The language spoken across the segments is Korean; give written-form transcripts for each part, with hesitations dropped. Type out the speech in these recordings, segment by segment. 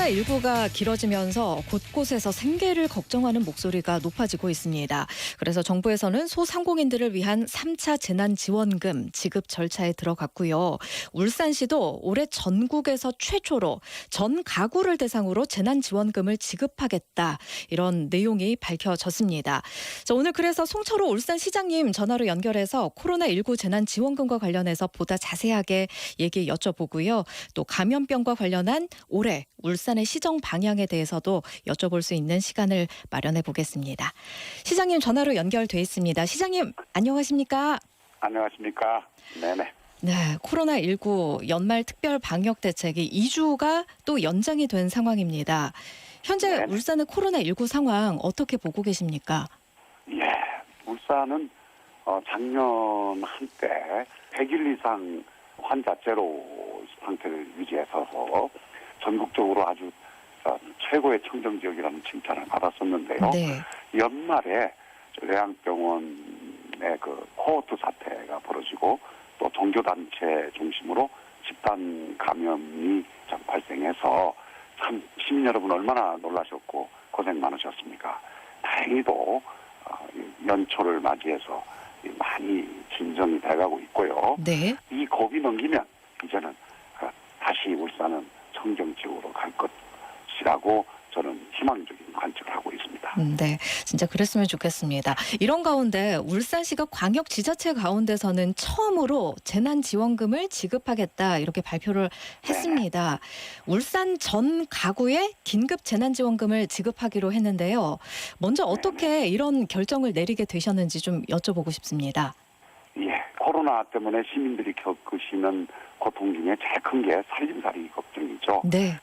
코로나19가 길어지면서 곳곳에서 생계를 걱정하는 목소리가 높아지고 있습니다. 그래서 정부에서는 소상공인들을 위한 3차 재난지원금 지급 절차에 들어갔고요. 울산시도 올해 전국에서 최초로 전 가구를 대상으로 재난지원금을 지급하겠다. 이런 내용이 밝혀졌습니다. 자, 오늘 그래서 송철호 울산시장님 전화로 연결해서 코로나19 재난지원금과 관련해서 보다 자세하게 얘기 여쭤보고요. 또 감염병과 관련한 올해 울산의 시정 방향에 대해서도 여쭤볼 수 있는 시간을 마련해 보겠습니다. 시장님 전화로 연결돼 있습니다. 시장님 안녕하십니까? 안녕하십니까? 네네. 네, 코로나19 연말 특별 방역 대책이 2주가 또 연장이 된 상황입니다. 현재 네네. 울산의 코로나19 상황 어떻게 보고 계십니까? 예, 울산은 작년 한때 100일 이상 환자 제로 상태를 유지해서 전국적으로 아주 최고의 청정 지역이라는 칭찬을 받았었는데요. 네. 연말에 요양병원의 그 코호트 사태가 벌어지고 또 종교단체 중심으로 집단 감염이 발생해서 참 시민 여러분 얼마나 놀라셨고 고생 많으셨습니까? 다행히도 연초를 맞이해서 많이 진정이 돼가고 있고요. 네. 이 고비 넘기면 이제는 다시 울산은 청정지역으로 갈 것이라고 저는 희망적인 관측을 하고 있습니다. 네, 진짜 그랬으면 좋겠습니다. 이런 가운데 울산시가 광역지자체 가운데서는 처음으로 재난지원금을 지급하겠다 이렇게 발표를 했습니다. 울산 전 가구에 긴급 재난지원금을 지급하기로 했는데요. 먼저 어떻게 이런 결정을 내리게 되셨는지 좀 여쭤보고 싶습니다. 예, 코로나 때문에 시민들이 겪으시는 고통 중에 제일 큰 게 살림살이 걱정이죠. 네.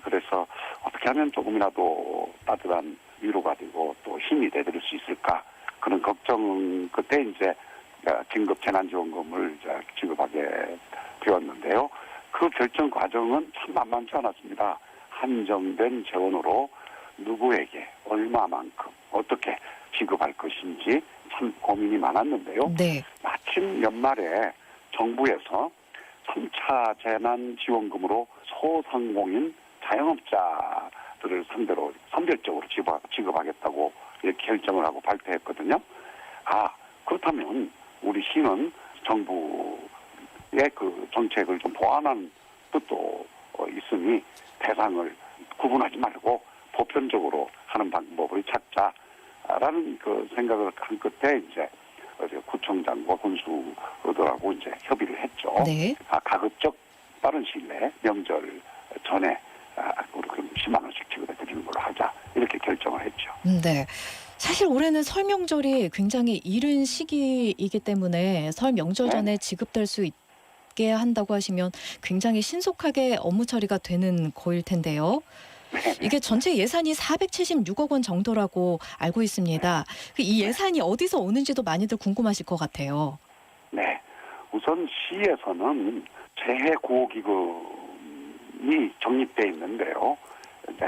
그래서 어떻게 하면 조금이라도 따뜻한 위로가 되고 또 힘이 되드릴 수 있을까 그런 걱정 그때 이제 긴급 재난지원금을 지급하게 되었는데요. 그 결정 과정은 참 만만치 않았습니다. 한정된 재원으로 누구에게 얼마만큼 어떻게 지급할 것인지 참 고민이 많았는데요. 네. 마침 연말에 정부에서 3차 재난지원금으로 소상공인 자영업자들을 상대로 선별적으로 지급하겠다고 이렇게 결정을 하고 발표했거든요. 그렇다면 우리 시는 정부의 그 정책을 좀 보완하는 뜻도 있으니 대상을 구분하지 말고 보편적으로 하는 방법을 찾자라는 그 생각을 한 끝에 이제 구청장과 군수들하고 이제 협의를 했죠. 네. 가급적 빠른 시일 내에 명절 전에 우리 10만 원씩 지급해 드리는 걸로 하자 이렇게 결정을 했죠. 네. 사실 올해는 설 명절이 굉장히 이른 시기이기 때문에 설 명절 전에 지급될 수 있게 한다고 하시면 굉장히 신속하게 업무 처리가 되는 거일 텐데요. 이게 전체 예산이 476억 원 정도라고 알고 있습니다. 이 예산이 어디서 오는지도 많이들 궁금하실 것 같아요. 네. 우선 시에서는 재해 구호 기금이 적립돼 있는데요.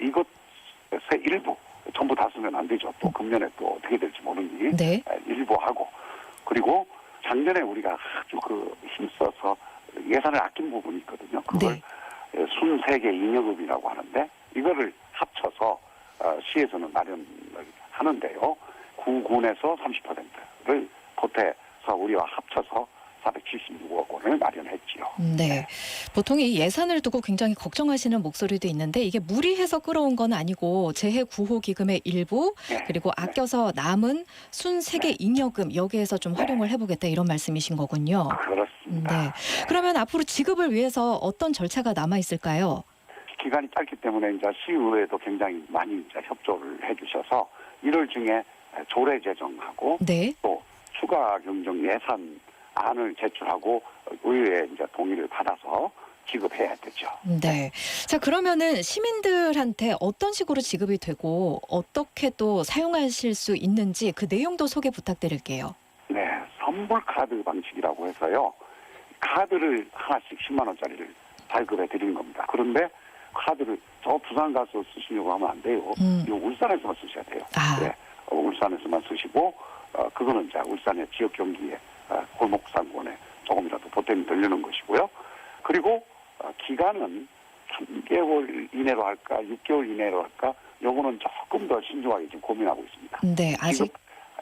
이것의 일부 전부 다 쓰면 안 되죠. 또 금년에 또 어떻게 될지 모르니 네. 일부 하고 그리고 작년에 우리가 아주 힘써서 예산을 아낀 부분이 있거든요. 그걸 순세계 잉여금이라고 하는데 이거를 합쳐서 시에서는 마련을 하는데요. 구군에서 30%를 보태서 우리와 합쳐서 476억 원을 마련했지요. 네. 보통 이 예산을 두고 굉장히 걱정하시는 목소리도 있는데 이게 무리해서 끌어온 건 아니고 재해 구호 기금의 일부 그리고 아껴서 남은 순세계 잉여금 여기에서 좀 활용을 해보겠다 이런 말씀이신 거군요. 그렇습니다. 네. 그러면 앞으로 지급을 위해서 어떤 절차가 남아 있을까요? 기간이 짧기 때문에 이제 시의회도 굉장히 많이 이제 협조를 해주셔서 1월 중에 조례 제정하고 또 추가 경정 예산안을 제출하고 의회에 이제 동의를 받아서 지급해야 되죠. 네. 자, 그러면은 시민들한테 어떤 식으로 지급이 되고 어떻게 또 사용하실 수 있는지 그 내용도 소개 부탁드릴게요. 네, 선불 카드 방식이라고 해서요. 카드를 하나씩 10만 원짜리를 발급해 드리는 겁니다. 그런데 카드를 저 부산 가서 쓰시려고 하면 안 돼요. 이거 울산에서만 쓰셔야 돼요. 네, 울산에서만 쓰시고 그거는 이제 울산의 지역 경기에 골목상권에 조금이라도 보탬이 되려는 것이고요. 그리고 기간은 3개월 이내로 할까, 6개월 이내로 할까? 요거는 조금 더 신중하게 지금 고민하고 있습니다. 네, 아직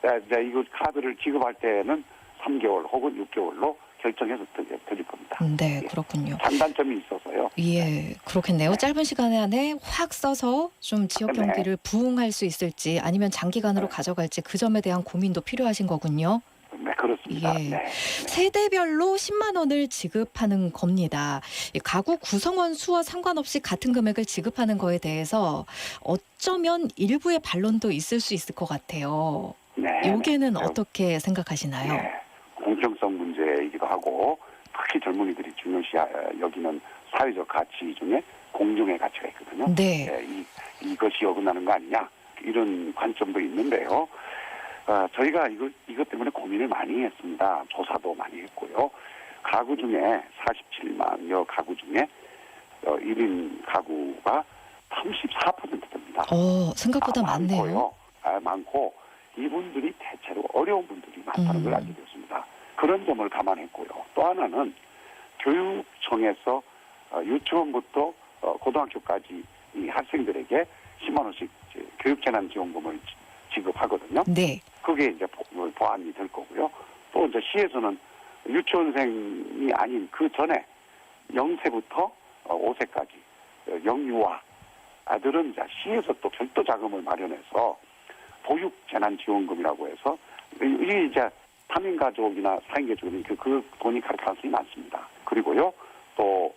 이거 카드를 지급할 때는 3개월 혹은 6개월로 결정해서 드릴 겁니다. 네, 예. 그렇군요. 장단점이 있어서요. 예, 그렇겠네요. 네. 짧은 시간 안에 확 써서 좀 지역 네. 경기를 부응할 수 있을지 아니면 장기간으로 네. 가져갈지 그 점에 대한 고민도 필요하신 거군요. 네, 그렇습니다. 예. 네. 세대별로 10만 원을 지급하는 겁니다. 이 가구 구성원 수와 상관없이 같은 금액을 지급하는 거에 대해서 어쩌면 일부의 반론도 있을 수 있을 것 같아요. 네. 요게는 네. 어떻게 생각하시나요? 네. 공정성 문제이기도 하고 특히 젊은이들이 중요시 여기는 사회적 가치 중에 공정의 가치가 있거든요. 네. 이것이 어긋나는 거 아니냐 이런 관점도 있는데요. 저희가 이것 때문에 고민을 많이 했습니다. 조사도 많이 했고요. 가구 중에 47만여 가구 중에 1인 가구가 34% 됩니다. 생각보다 많네요. 많고 이분들이 대체로 어려운 분들이 많다는 걸 알게 되었습니다. 그런 점을 감안했고요. 또 하나는 교육청에서 유치원부터 고등학교까지 이 학생들에게 10만 원씩 교육재난지원금을 지급하거든요. 네. 그게 이제 보완이 될 거고요. 또 이제 시에서는 유치원생이 아닌 그 전에 0세부터 5세까지 영유아 아들은 이제 시에서 또 별도 자금을 마련해서 보육재난지원금이라고 해서 이게 이제 3인 가족이나 4인 가족은 그 돈이 가능성이 많습니다. 그리고요 또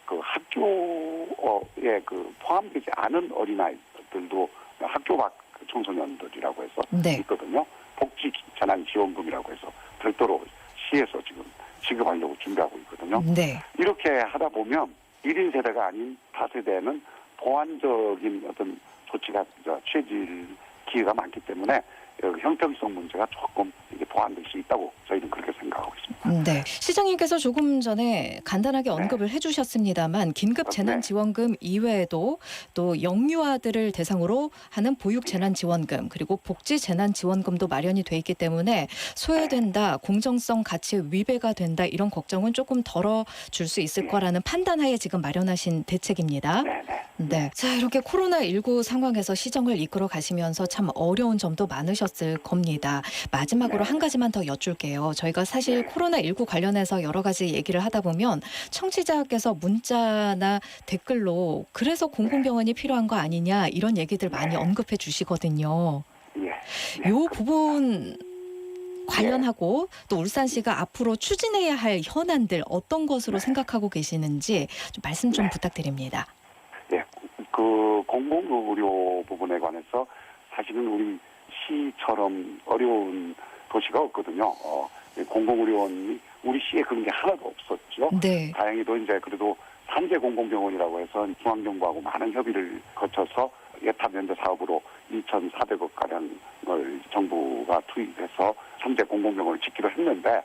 그 학교에 포함되지 않은 어린아이들도 학교 밖 청소년들이라고 해서 네. 있거든요. 복지재난지원금이라고 해서 별도로 시에서 지금 지급하려고 준비하고 있거든요. 네. 이렇게 하다 보면 1인 세대가 아닌 다세대는 보완적인 어떤 조치가 취해질 기회가 많기 때문에 형평성 문제가 조금 이게 보완될 수 있다고 저희는 그렇게 생각하고 있습니다. 네. 시장님께서 조금 전에 간단하게 언급을 해주셨습니다만 긴급 재난지원금 이외에도 또 영유아들을 대상으로 하는 보육재난지원금 그리고 복지재난지원금도 마련이 돼 있기 때문에 소외된다, 공정성 가치에 위배가 된다 이런 걱정은 조금 덜어줄 수 있을 거라는 판단하에 지금 마련하신 대책입니다. 네. 자, 이렇게 코로나19 상황에서 시정을 이끌어 가시면서 참 어려운 점도 많으셨을 겁니다. 마지막으로 한 가지만 더 여쭐게요. 저희가 사실 코로나19 관련해서 여러 가지 얘기를 하다 보면 청취자께서 문자나 댓글로 그래서 공공병원이 필요한 거 아니냐 이런 얘기들 많이 언급해 주시거든요. 요 부분 관련하고 또 울산시가 앞으로 추진해야 할 현안들 어떤 것으로 생각하고 계시는지 좀 말씀 좀 부탁드립니다. 그 공공의료 부분에 관해서 사실은 우리 시처럼 어려운 도시가 없거든요. 공공의료원이 우리 시에 그런 게 하나도 없었죠. 네. 다행히도 이제 그래도 산재 공공병원이라고 해서 중앙정부하고 많은 협의를 거쳐서 예타 면제 사업으로 2,400억 가량을 정부가 투입해서 산재 공공병원을 짓기로 했는데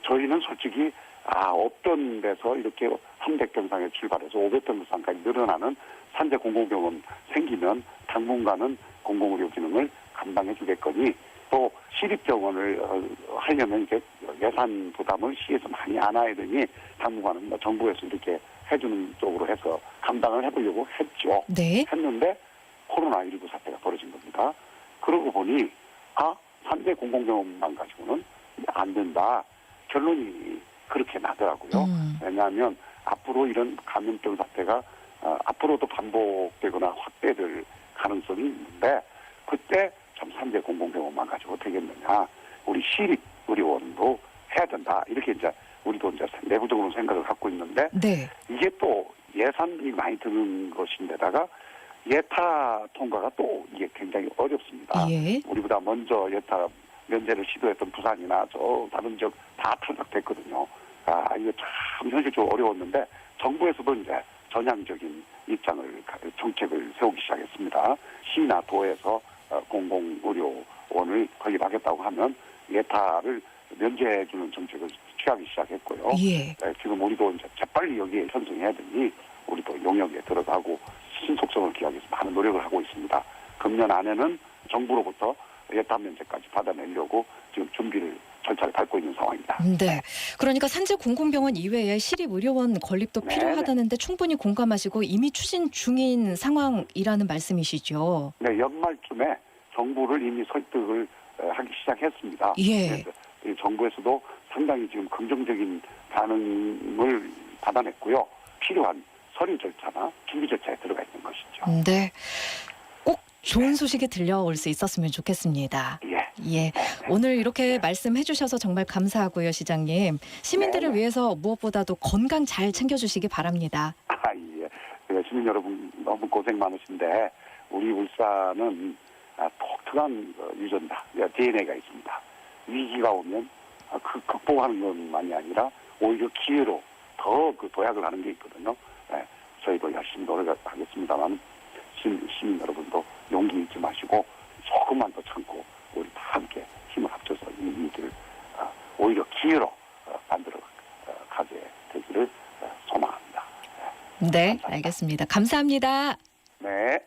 저희는 솔직히 없던 데서 이렇게 300병상에 출발해서 500병상까지 늘어나는 산재 공공병원 생기면 당분간은 공공의료 기능을 감당해 주겠거니 또 시립병원을 하려면 이제 예산 부담을 시에서 많이 안아야 되니 당분간은 정부에서 이렇게 해주는 쪽으로 해서 감당을 해보려고 했죠. 네. 했는데 코로나19 사태가 벌어진 겁니다. 그러고 보니 산재 공공병원만 가지고는 안 된다. 결론이 그렇게 나더라고요. 왜냐하면 앞으로 이런 감염병 사태가 앞으로도 반복되거나 확대될 가능성이 있는데 그때 참 산재 공공병원만 가지고 되겠느냐. 우리 시립의료원도 해야 된다. 이렇게 이제 우리도 이제 내부적으로 생각을 갖고 있는데 이게 또 예산이 많이 드는 것인데다가 예타 통과가 또 이게 굉장히 어렵습니다. 우리보다 먼저 예타 면제를 시도했던 부산이나 다른 지역 다 탈락됐거든요. 이거 참 현실적으로 어려웠는데 정부에서도 이제 전향적인 정책을 세우기 시작했습니다. 시나 도에서 공공의료원을 건립하겠다고 하면 예타를 면제해주는 정책을 취하기 시작했고요. 지금 우리도 이제 재빨리 여기에 편성해야 되니 우리도 용역에 들어가고 신속성을 기하기 위해서 많은 노력을 하고 있습니다. 금년 안에는 정부로부터 예타 면제까지 받아내려고 지금 준비를 절차를 밟고 있는 상황입니다. 네. 그러니까 산재 공공병원 이외에 시립의료원 건립도 네, 필요하다는데 충분히 공감하시고 이미 추진 중인 상황이라는 말씀이시죠. 네, 연말쯤에 정부를 이미 설득을 하기 시작했습니다. 예. 그래서 이 정부에서도 상당히 지금 긍정적인 반응을 받아냈고요. 필요한 서류 절차나 준비 절차에 들어가 있는 것이죠. 네. 꼭 좋은 소식이 들려올 수 있었으면 좋겠습니다. 예. 예. 오늘 이렇게 말씀해 주셔서 정말 감사하고요, 시장님. 시민들을 네. 위해서 무엇보다도 건강 잘 챙겨주시기 바랍니다. 예. 시민 여러분 너무 고생 많으신데 우리 울산은 독특한 유전자, DNA가 있습니다. 위기가 오면 극복하는 것만이 아니라 오히려 기회로 더 그 도약을 하는 게 있거든요. 네, 저희도 열심히 노력하겠습니다만 시민 여러분도 용기 잃지 마시고 조금만 더 참고 우리 다 함께 힘을 합쳐서 이 일들을 오히려 기회로 만들어 가게 되기를 소망합니다. 네, 알겠습니다. 감사합니다. 네.